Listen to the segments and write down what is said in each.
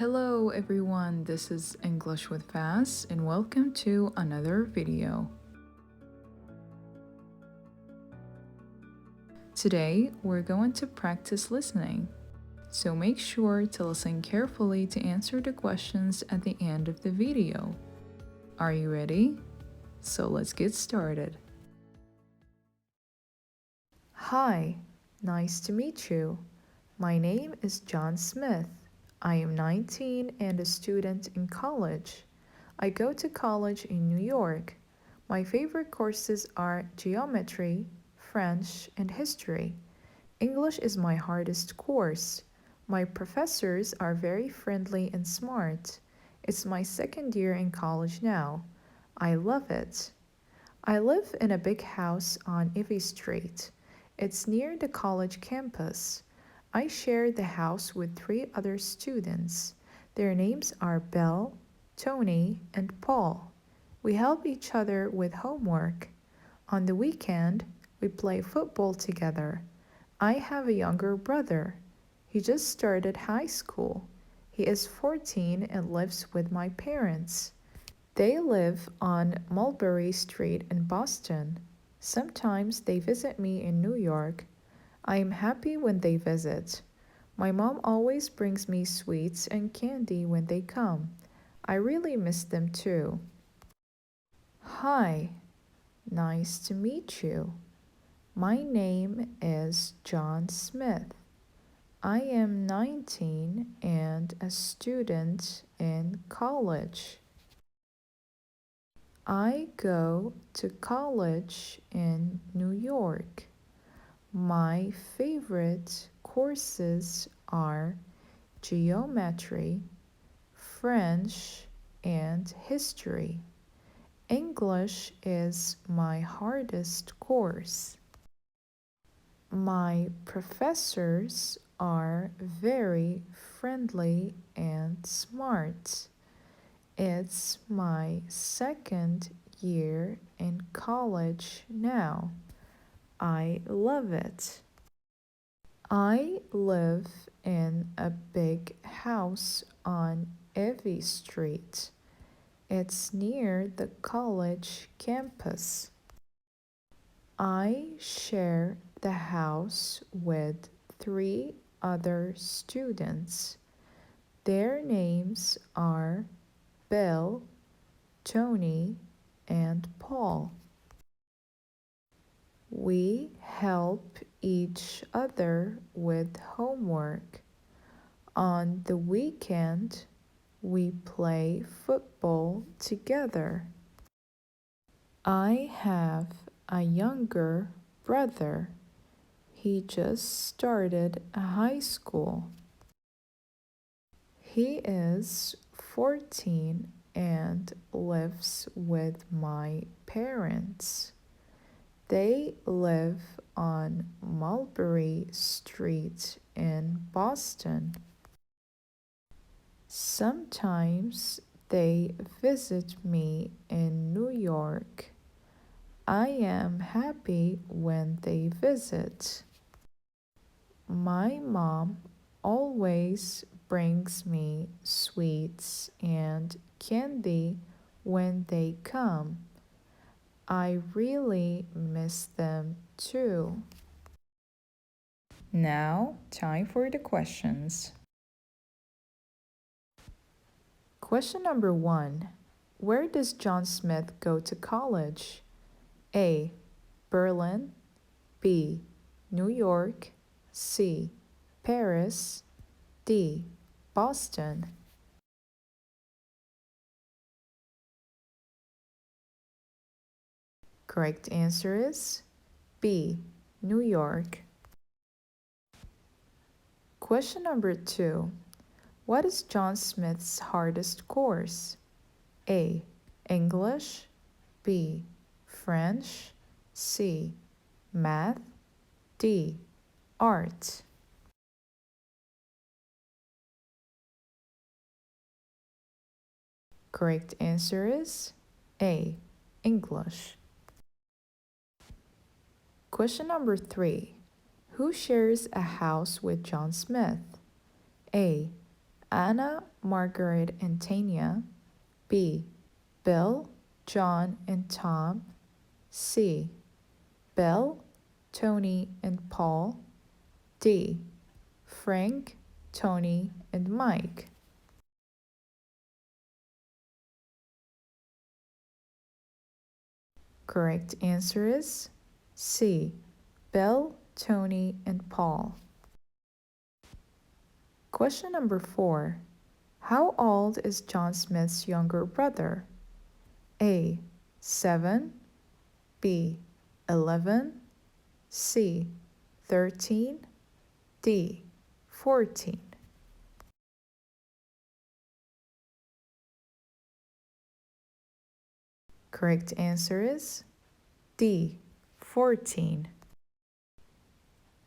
Hello everyone, this is English with Faz and welcome to another video. Today we're going to practice listening, so make sure to listen carefully to answer the questions at the end of the video. Are you ready? So let's get started. Hi, nice to meet you. My name is John Smith. I am 19 and a student in college. I go to college in New York. My favorite courses are geometry, French, and history. English is my hardest course. My professors are very friendly and smart. It's my second year in college now. I love it. I live in a big house on Ivy Street. It's near the college campus. I share the house with 3 other students. Their names are Belle, Tony, and Paul. We help each other with homework. On the weekend, we play football together. I have a younger brother. He just started high school. He is 14 and lives with my parents. They live on Mulberry Street in Boston. Sometimes they visit me in New York. I am happy when they visit. My mom always brings me sweets and candy when they come. I really miss them too. Hi, nice to meet you. My name is John Smith. I am 19 and a student in college. I go to college in New York. My favorite courses are geometry, French, and history. English is my hardest course. My professors are very friendly and smart. It's my second year in college now. I love it. I live in a big house on Ivy Street. It's near the college campus. I share the house with 3 other students. Their names are Bill, Tony, and Paul. We help each other with homework. On the weekend, we play football together. I have a younger brother. He just started high school. He is 14 and lives with my parents. They live on Mulberry Street in Boston. Sometimes they visit me in New York. I am happy when they visit. My mom always brings me sweets and candy when they come. I really miss them too. Now, time for the questions. Question number 1. Where does John Smith go to college? A. Berlin. B. New York. C. Paris. D. Boston. Correct answer is B. New York. Question number 2. What is John Smith's hardest course? A. English. B. French. C. Math. D. Art. Correct answer is A. English. Question number 3. Who shares a house with John Smith? A. Anna, Margaret, and Tanya. B. Bill, John, and Tom. C. Bill, Tony, and Paul. D. Frank, Tony, and Mike. Correct answer is C. Bill, Tony, and Paul. Question number 4. How old is John Smith's younger brother? A. 7. B. 11. C. 13. D. 14. Correct answer is D. 14.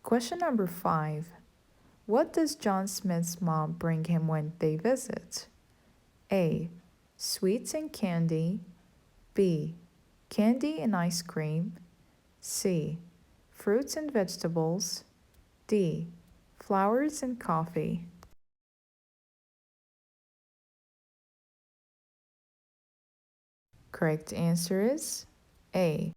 Question number 5. What does John Smith's mom bring him when they visit? A. Sweets and candy. B. Candy and ice cream. C. Fruits and vegetables. D. Flowers and coffee. Correct answer is A.